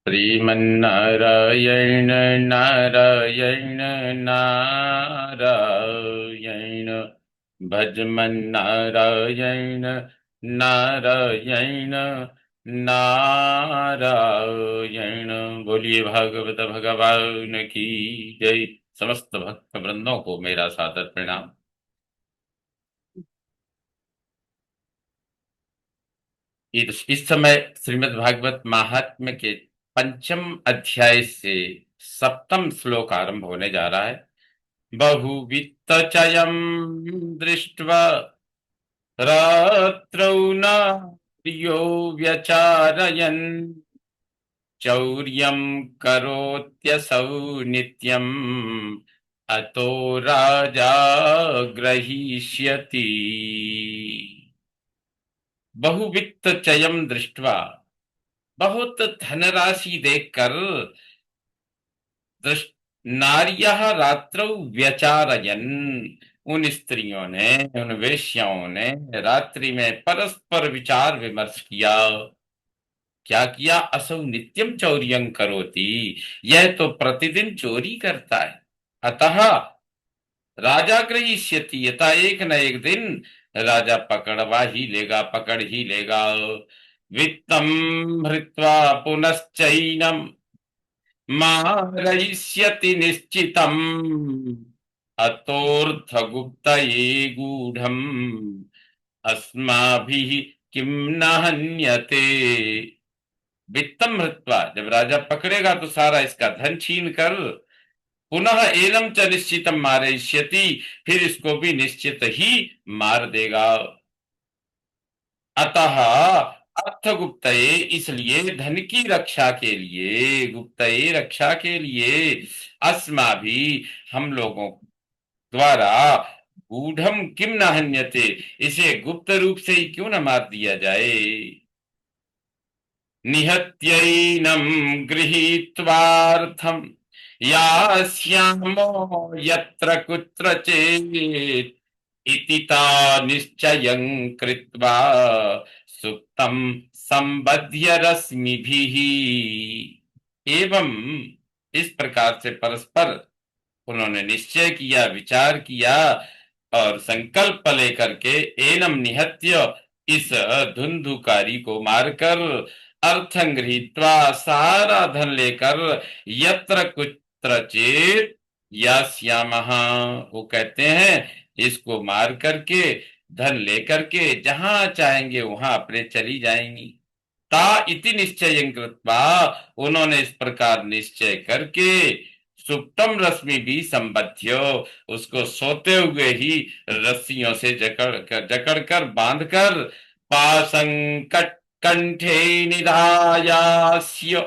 श्रीमन्नारायण नारायण नारायण भजमन्नारायण नारायण नारायण। बोलिए भागवत भगवान की जय। समस्त भक्त वृंदों को मेरा सादर प्रणाम। इस समय श्रीमद् भागवत महात्म्य के पंचम अध्याय से सप्तम श्लोक आरंभ होने जा रहा है। बहुवित्त चयम दृष्ट्वा रात्रौ न प्रियो व्यचारयन् चौर्यं करोत्यसौ नित्यम् अतो राजा ग्रहीष्यति। बहुवित्त चयम दृष्ट्वा, बहुत धनराशि देखकर नार्यः रात्रौ व्यचारयन्, उन स्त्रियों ने, उन वेश्याओं ने रात्रि में परस्पर विचार विमर्श किया। क्या किया? असौ नित्यम चौर्यं करोति, यह तो प्रतिदिन चोरी करता है। अतः राजा गृहीष्यति, यथा एक न एक दिन राजा पकड़वा ही लेगा, पकड़ ही लेगा। वित्तम हृत्वा पुनश्चैनम मारयिष्यति निश्चितम् अतोऽर्थगुप्तये गूढ़म् अस्माभिः किम न हन्यते। वित्तम हृत्वा, जब राजा पकड़ेगा तो सारा इसका धन छीन कर पुनः एनम च निश्चितम मारयिष्यति, फिर इसको भी निश्चित ही मार देगा। अतः अर्थ गुप्तये, इसलिए धन की रक्षा के लिए, गुप्तये रक्षा के लिए, अस्मा भी हम लोगों द्वारा गूढ़म किम न हन्यते, इसे गुप्त रूप से ही क्यों न मार दिया जाए। निहत्यैनं गृहीत्वार्थं यास्यामो यत्र कुत्रचित् इति ता निश्चयं कृत्वा सुप्तं संबध्य रश्मिभिः। एवं इस प्रकार से परस्पर उन्होंने निश्चय किया, विचार किया और संकल्प लेकर के एनम निहत्य, इस धुंधुकारी को मारकर, अर्थं गृहीत्वा, सारा धन लेकर, यत्र कुत्रचित यास्यामः, वो कहते हैं इसको मार करके, धन लेकर के जहां चाहेंगे वहां अपने चली जाएंगी। ता इति निश्चयं कृत्वा, उन्होंने इस प्रकार निश्चय करके, सुप्तम रश्मि भी संबद्ध, उसको सोते हुए ही रस्सियों से जकड़ कर बांध कर, पासंकट कंठे निधायास्य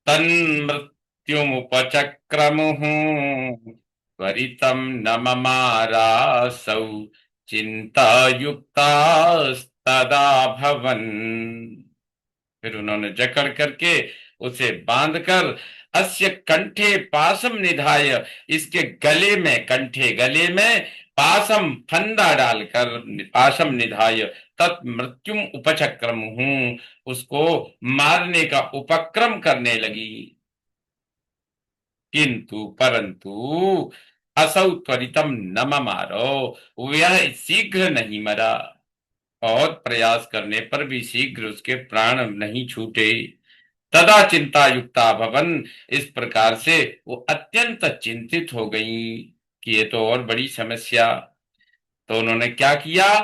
तन्मृत्युमुपचक्रमुः त्वरितं न ममारासौ चिंतायुक्तास्तदा भवन। फिर उन्होंने जकड़ करके उसे बांधकर, अस्य कंठे पासम निधाय, इसके गले में, कंठे गले में, पासम फंदा डालकर, पासम निधाय तत् मृत्युम उपचक्रम हूं, उसको मारने का उपक्रम करने लगी। किंतु परंतु असौ त्वरितम न ममारो, वह शीघ्र नहीं मरा। बहुत प्रयास करने पर भी शीघ्र उसके प्राण नहीं छूटे। तदा चिंता युक्ता भवन, इस प्रकार से वो अत्यंत चिंतित हो गई कि ये तो और बड़ी समस्या। तो उन्होंने क्या किया?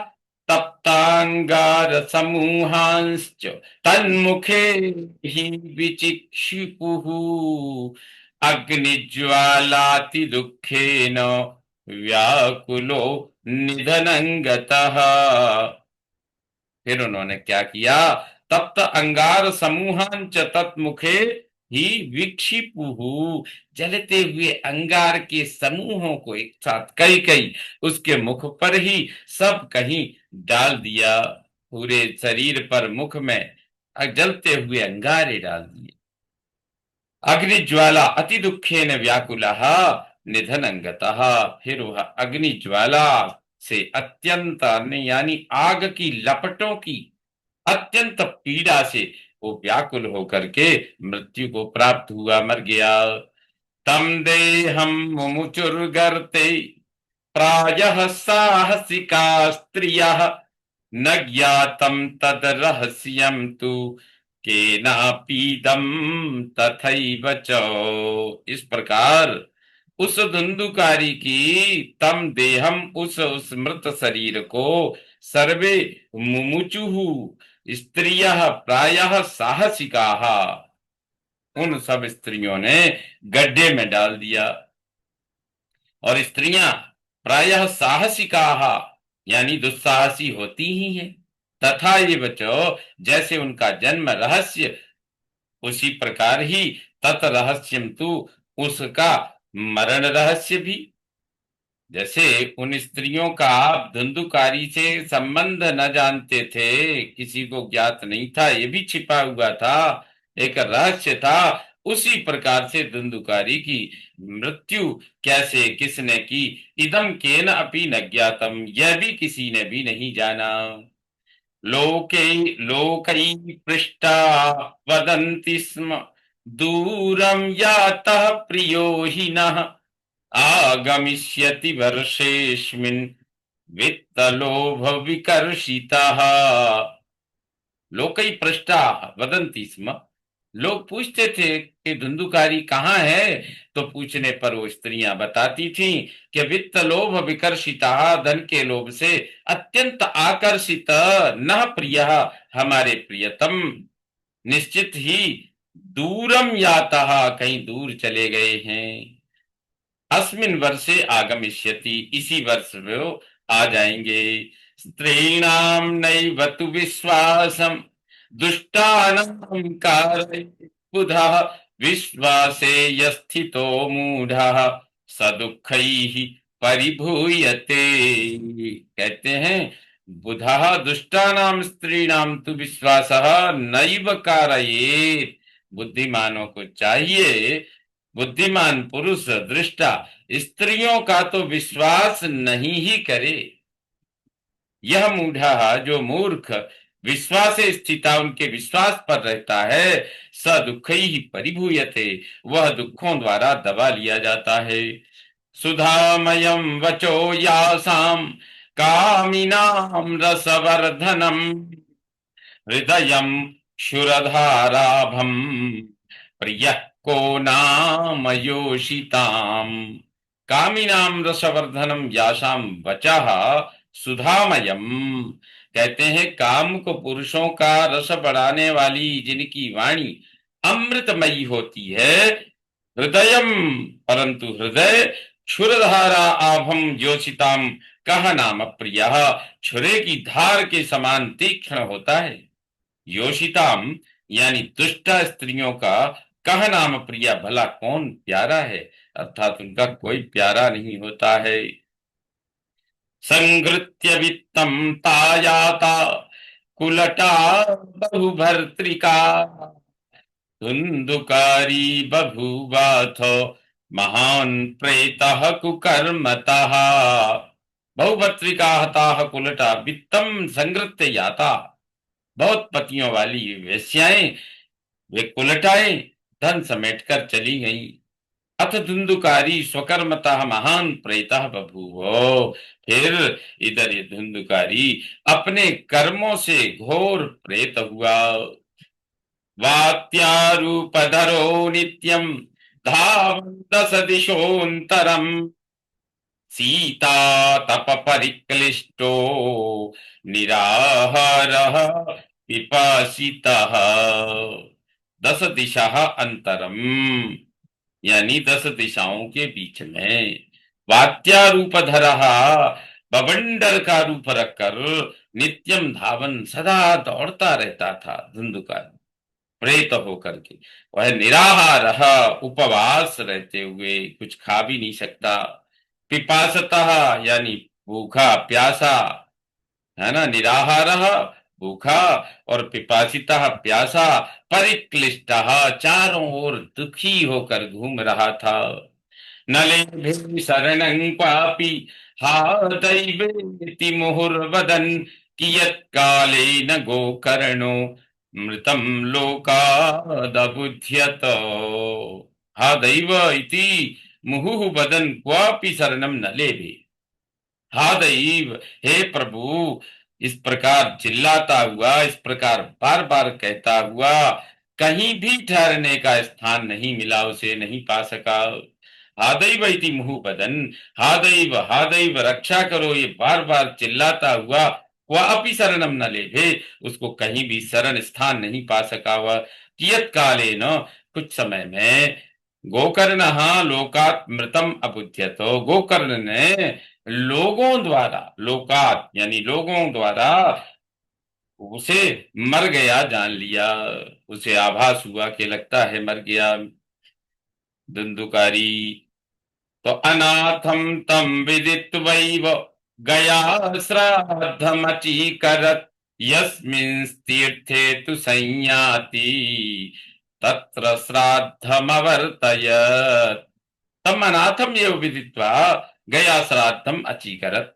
तप्तांगार समूहांश्च तन्मुखे ही विचिक्षिपुः अग्निज्वालाति दुःखेन व्याकुलो निधनं गतः। फिर उन्होंने क्या किया? तप्त अंगार समूहांच तत्मुखे ही विक्षिपुहु, जलते हुए अंगार के समूहों को एक साथ कई कई उसके मुख पर ही सब कहीं डाल दिया। पूरे शरीर पर, मुख में जलते हुए अंगारे डाल दिए। अग्नि ज्वाला अति दुखेन व्याकुलः निधनं गतः, फिर वह अग्नि ज्वाला से अत्यंत, यानी आग की लपटों की अत्यंत पीड़ा से वो व्याकुल होकर के मृत्यु को प्राप्त हुआ, मर गया। तम देहम मुमुचुर्गर्ते प्रायः साहसिका स्त्रियः न ज्ञातम तद रहस्यम तु केनापीदम तथैव च। इस प्रकार उस धुंधुकारी की तम देहम, उस मृत शरीर को सर्वे मुमुचुहु स्त्रियः प्रायः साहसिकाः, उन सब स्त्रियों ने गड्ढे में डाल दिया। और स्त्रियां प्रायः साहसिकाः यानी दुस्साहसी होती ही हैं। तथा ये बचो, जैसे उनका जन्म रहस्य उसी प्रकार ही तत् रहस्यम तु, उसका मरण रहस्य भी। जैसे उन स्त्रियों का आप धुंधुकारी से संबंध न जानते थे, किसी को ज्ञात नहीं था, ये भी छिपा हुआ था, एक रहस्य था, उसी प्रकार से धुंधुकारी की मृत्यु कैसे किसने की, इदम केन अपि न ज्ञातम, यह भी किसी ने भी नहीं जाना। लोके लोकै पृष्ठा वदन्ति स्म दूरम यातः प्रियो हि नः आगमिष्यति वर्षेऽस्मिन् वित्तलोभ विकर्षितः। लोकै पृष्ठा वदन्ति स्म, लोग पूछते थे कि धुंधुकारी कहाँ है, तो पूछने पर वो स्त्रियां बताती थीं कि वित्त लोभ विकर्षिता, धन के लोभ से अत्यंत आकर्षित, न प्रिय, हमारे प्रियतम निश्चित ही दूरम याता, कहीं दूर चले गए हैं। अस्मिन वर्षे आगमिष्यति, इसी वर्ष वो आ जाएंगे। स्त्रीणाम नैव तु विश्वासम दुष्टानां कारयेत् बुधः विश्वासे यस्थितो मूढ़ः स दुःखैः परिभूयते। कहते हैं बुधः दुष्टानां स्त्रीणाम तु विश्वासः नैव कारयेत्, बुद्धिमानों को चाहिए, बुद्धिमान पुरुष दृष्टा स्त्रियों का तो विश्वास नहीं ही करे। यह मूढ़ा, जो मूर्ख विश्वास स्थिता, उनके विश्वास पर रहता है, स दुख ही परिभूयते, वह दुखों द्वारा दबा लिया जाता है। सुधामयम वचो यासाम कामिनाम रसवर्धनम हृदयम क्षुरधाराभम प्रिय को नाम योषिताम। कामिनाम रसवर्धनम यासाम वचः सुधामयम। कहते हैं काम को पुरुषों का रस बढ़ाने वाली जिनकी वाणी अमृतमयी होती है, हृदयम, परंतु हृदय क्षुरधारा आभम ज्योतिताम, कह नाम प्रिय, छुरे की धार के समान तीक्ष्ण होता है। योषिताम यानी दुष्ट स्त्रियों का कह नाम प्रिया, भला कौन प्यारा है, अर्थात उनका कोई प्यारा नहीं होता है। संगृत्य वित्तम तायाता कुलटा बहुभर्त्रिका धुंधुकारी बभूवाथ महान प्रेतः कुकर्मतः। बहुभर्त्रिका हताः कुलटा वित्तम संगृत्य याता, बहुत पतियों वाली वेश्याएं, वे कुलटाएं धन समेट कर चली गईं। अथ धुंधुकारी स्वकर्मतः महान प्रेतः बभूवो, फिर इधर ये धुंधुकारी अपने कर्मों से घोर प्रेत हुआ। वात्यारूपधरो नित्यम धावन्तस दिशोऽन्तरम् सीता तप परिक्लिष्टो निराहारः पिपासितः। दस दिशा अंतरम यानी 10 दिशाओं के बीच में, वात्यारूपधरः, बवंडर का रूप रखकर, नित्यम धावन, सदा दौड़ता रहता था धुंधुकार, प्रेत होकर के। वह निराहार, उपवास रहते हुए कुछ खा भी नहीं सकता। पिपासतः यानी भूखा प्यासा, है ना, निराहार भूखा और पिपासिता प्यासा, परिक्लिष्टः चारों ओर दुखी होकर घूम रहा था। नले शरणं क्वापि हा दैवेति मुहुर्वदन् कियत् कालेन गोकर्णो मृतं लोकादबुध्यत। हा दैव इति मुहुः वदन् क्वापि शरणं न लेभे। हा दैव, हे प्रभु, इस प्रकार चिल्लाता हुआ, इस प्रकार बार बार कहता हुआ, कहीं भी ठहरने का स्थान नहीं मिला, उसे नहीं पा सका। हा दैव इति मुहुः वदन्, हा दैव रक्षा करो, ये बार बार चिल्लाता हुआ, क्वापि शरणम न लेभे, उसको कहीं भी शरण स्थान नहीं पा हुआ वह। कियत काले न, कुछ समय में, गोकर्ण लोकात मृतम अबुध्यतो, गोकर्ण ने लोगों द्वारा, लोकात यानी लोगों द्वारा, उसे मर गया जान लिया। उसे आभास हुआ कि लगता है मर गया। धुंधुकारी तो अनाथम तम विदित्वैव गया श्राद्धमचीकरत्, यस्मिन् तीर्थे तु संयाति तत्र श्राद्धमवर्तयत्। तम अनाथम एव विदित्वा गया श्राद्धम अचीकरत्।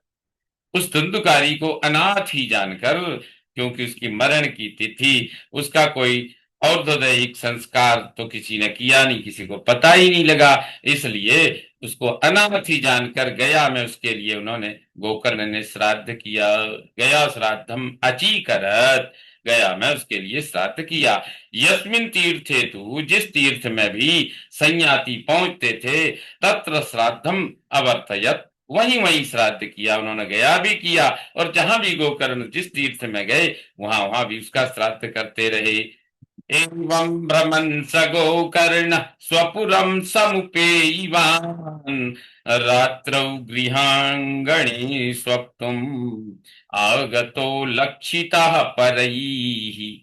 उस धुंधुकारी को अनाथ ही जानकर, क्योंकि उसकी मरण की तिथि, उसका कोई औषधैहिक संस्कार तो किसी ने किया नहीं, किसी को पता ही नहीं लगा, इसलिए उसको अनाथ ही जानकर गया में उसके लिए उन्होंने, गोकर्ण ने श्राद्ध किया। गया श्राद्धम अचीकरत, गया में उसके लिए श्राद्ध किया। यस्मिन तीर्थे तु, जिस तीर्थ में भी संयाति पहुंचते थे, तत्र श्राद्धम अवर्तयत, वहीं वहीं श्राद्ध किया उन्होंने, गया भी किया और जहां भी गोकर्ण जिस तीर्थ में गए वहां वहां भी उसका श्राद्ध करते रहे। एवं भ्रमन् स गोकर्ण स्वपुरं समुपेयिवान्, रात्रौ गृहांगणे स्वप्तुम् आगतो लक्षितः परैः।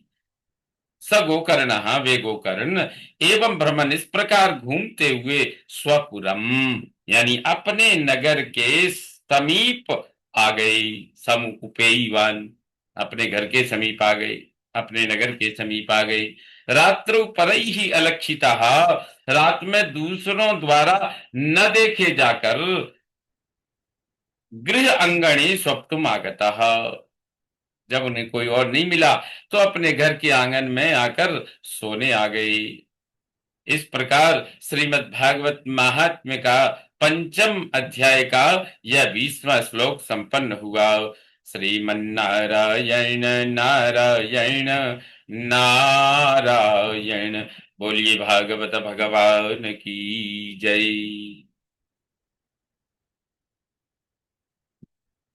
स गोकर्ण, वे गोकर्ण, एवं भ्रमण, इस प्रकार घूमते हुए, स्वपुरम यानी अपने नगर के समीप आ गए। समुपेयिवान, अपने घर के समीप आ गए, अपने नगर के समीप आ गए। रात्रौ परैहि अलक्षिता, रात में दूसरों द्वारा न देखे जाकर, गृह अंगणे स्वप्तुम आगता, जब उन्हें कोई और नहीं मिला तो अपने घर के आंगन में आकर सोने आ गई। इस प्रकार श्रीमद् भागवत महात्म्य का पंचम अध्याय का यह 20वां श्लोक संपन्न हुआ। श्रीमन्नारायण नारायण नारायण। बोलिए भागवत भगवान की जय।